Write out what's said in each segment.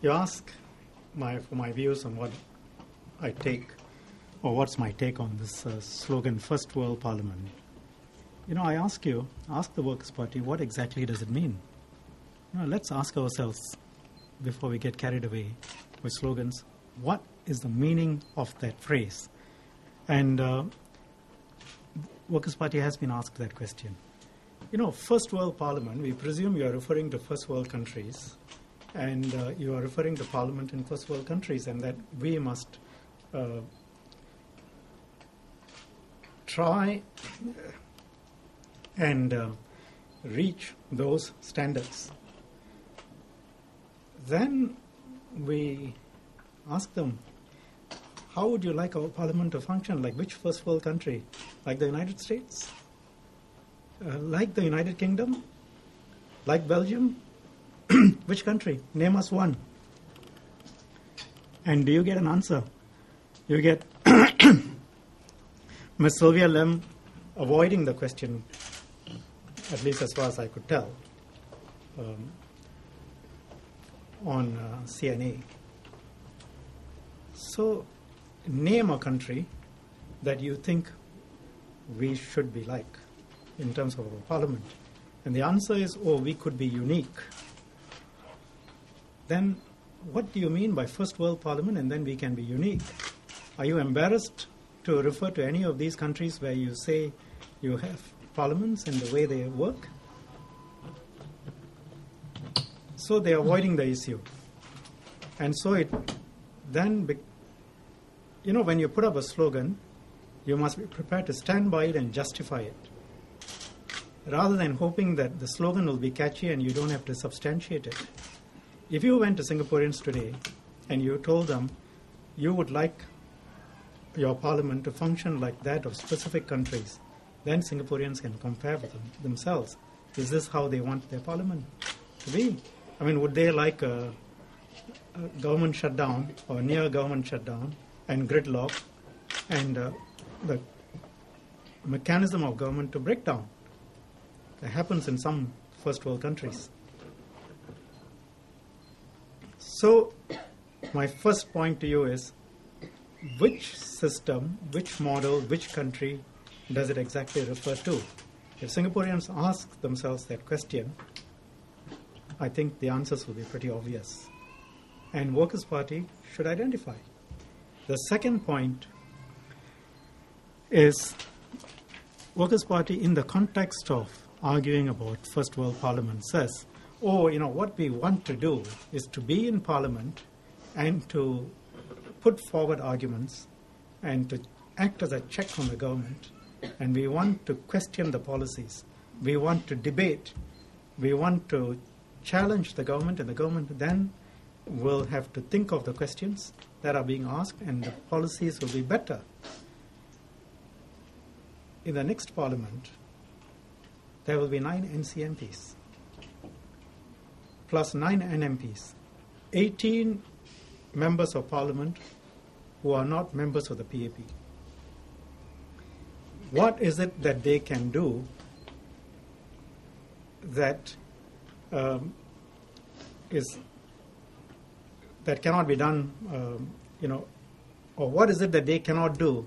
You ask for my views on what I take, or what's my take on this slogan, First World Parliament. I ask the Workers' Party, what exactly does it mean? Let's ask ourselves, before we get carried away with slogans, what is the meaning of that phrase? And Workers' Party has been asked that question. First World Parliament, we presume you are referring to first world countries, and you are referring to Parliament in first world countries, and that we must try and reach those standards. Then we ask them, how would you like our Parliament to function? Like which first world country? Like the United States? Like the United Kingdom? Like Belgium? Which country? Name us one. And do you get an answer? You get Ms. Sylvia Lim avoiding the question, at least as far as I could tell, on CNA. So, name a country that you think we should be like in terms of our parliament. And the answer is, we could be unique. Then what do you mean by first world parliament and then we can be unique? Are you embarrassed to refer to any of these countries where you say you have parliaments and the way they work? So they are avoiding the issue. And so it then, when you put up a slogan, you must be prepared to stand by it and justify it, rather than hoping that the slogan will be catchy and you don't have to substantiate it. If you went to Singaporeans today and you told them you would like your parliament to function like that of specific countries, then Singaporeans can compare with themselves. Is this how they want their parliament to be? Would they like a government shutdown or near government shutdown and gridlock and the mechanism of government to break down? That happens in some first world countries. So, my first point to you is, which system, which model, which country does it exactly refer to? If Singaporeans ask themselves that question, I think the answers will be pretty obvious. And Workers' Party should identify. The second point is, Workers' Party, in the context of arguing about First World Parliament, says, what we want to do is to be in Parliament and to put forward arguments and to act as a check on the government. And we want to question the policies. We want to debate. We want to challenge the government, and the government then will have to think of the questions that are being asked, and the policies will be better. In the next Parliament, there will be 9 NCMPs, plus 9 NMPs, 18 members of Parliament who are not members of the PAP. What is it that they can do that that cannot be done, or what is it that they cannot do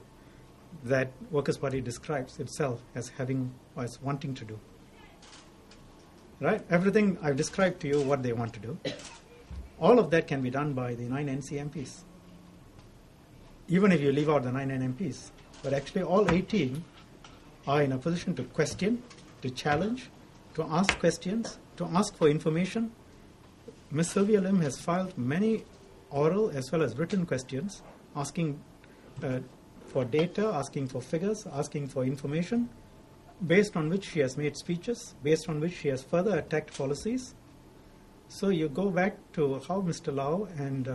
that Workers' Party describes itself as wanting to do? Right? Everything I've described to you, what they want to do, all of that can be done by the 9 NCMPs, even if you leave out the 9 NMPs. But actually all 18 are in a position to question, to challenge, to ask questions, to ask for information. Ms. Sylvia Lim has filed many oral as well as written questions, asking for data, asking for figures, asking for information, based on which she has made speeches, based on which she has further attacked policies. So you go back to how Mr. Lau and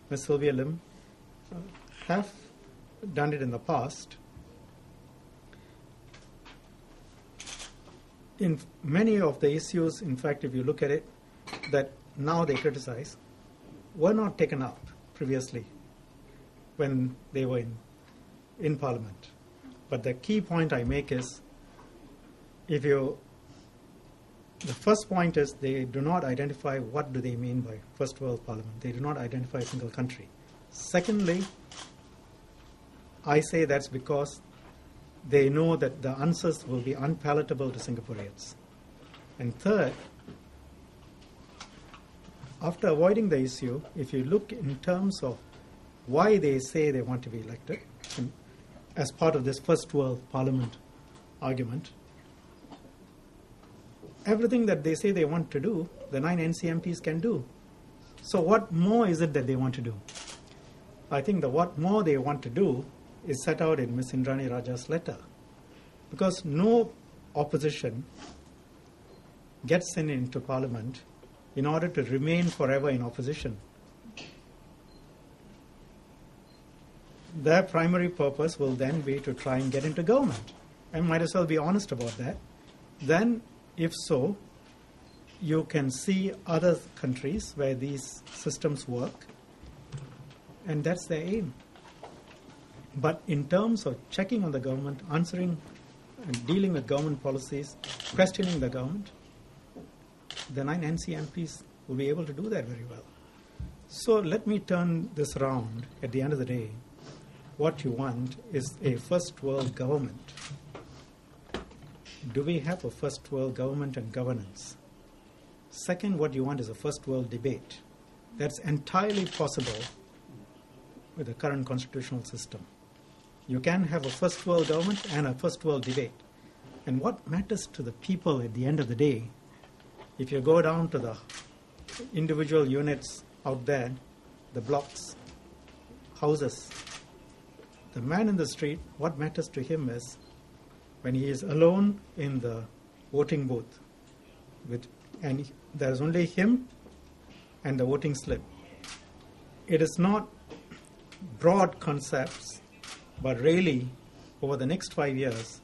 Ms. Sylvia Lim have done it in the past. In many of the issues, in fact, if you look at it, that now they criticize, were not taken up previously when they were in Parliament. But the key point I make is, if you the first point is they do not identify what do they mean by first world parliament. They do not identify a single country. Secondly, I say that's because they know that the answers will be unpalatable to Singaporeans. And third, after avoiding the issue, if you look in terms of why they say they want to be elected, and as part of this first world parliament argument, everything that they say they want to do, the 9 NCMPs can do. So what more is it that they want to do? I think that what more they want to do is set out in Ms. Indrani Raja's letter. Because no opposition gets into parliament in order to remain forever in opposition. Their primary purpose will then be to try and get into government. And might as well be honest about that. Then, if so, you can see other countries where these systems work, and that's their aim. But in terms of checking on the government, answering and dealing with government policies, questioning the government, the 9 NCMPs will be able to do that very well. So let me turn this around. At the end of the day, what you want is a first world government. Do we have a first world government and governance? Second, what you want is a first world debate. That's entirely possible with the current constitutional system. You can have a first world government and a first world debate. And what matters to the people at the end of the day, if you go down to the individual units out there, the blocks, houses, the man in the street, what matters to him is when he is alone in the voting booth, and there's only him and the voting slip. It is not broad concepts, but really, over the next 5 years,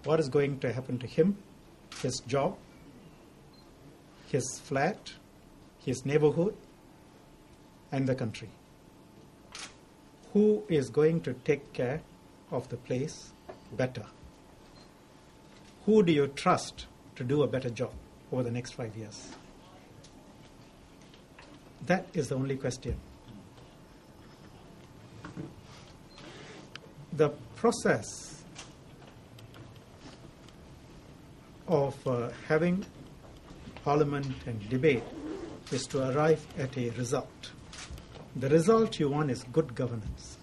what is going to happen to him, his job, his flat, his neighborhood, and the country. Who is going to take care of the place better? Who do you trust to do a better job over the next 5 years? That is the only question. The process of having parliament and debate is to arrive at a result. The result you want is good governance.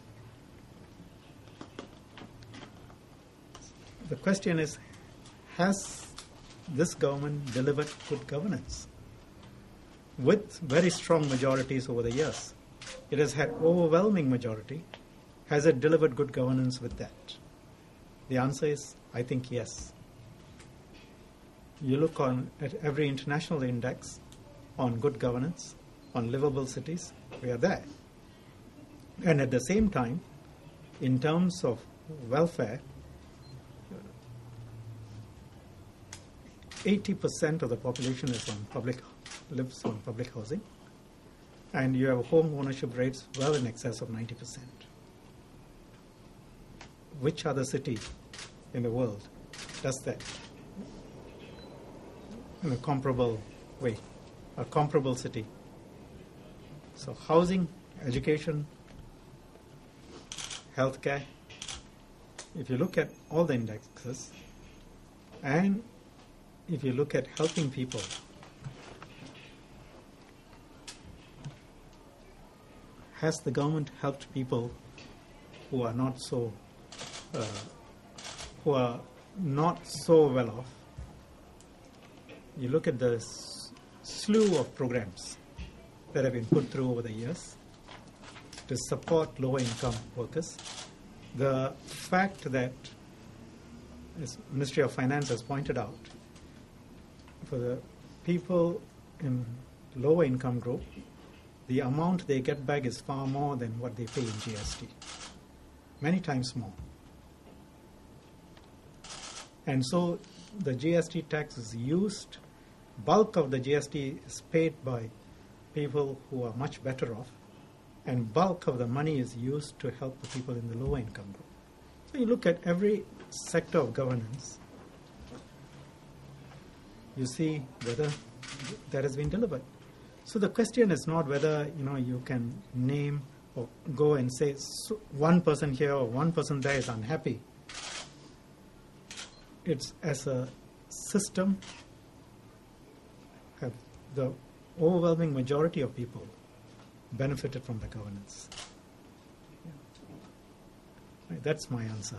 The question is, has this government delivered good governance? With very strong majorities over the years. It has had overwhelming majority. Has it delivered good governance with that? The answer is, I think, yes. You look at every international index on good governance, on livable cities, we are there. And at the same time, in terms of welfare, 80% of the population lives on public housing, and you have home ownership rates well in excess of 90%. Which other city in the world does that in a comparable way, a comparable city? So housing, education, healthcare, if you look at all the indexes, and if you look at helping people, has the government helped people who are not so well off? You look at the slew of programs that have been put through over the years to support lower-income workers. The fact that, as Ministry of Finance has pointed out, for the people in lower-income group, the amount they get back is far more than what they pay in GST, many times more. And so the GST tax is used, bulk of the GST is paid by people who are much better off, and bulk of the money is used to help the people in the lower income group. So you look at every sector of governance, you see whether that has been delivered. So the question is not whether you can name or go and say one person here or one person there is unhappy. It's as a system, have the overwhelming majority of people benefited from the governance. Right, that's my answer.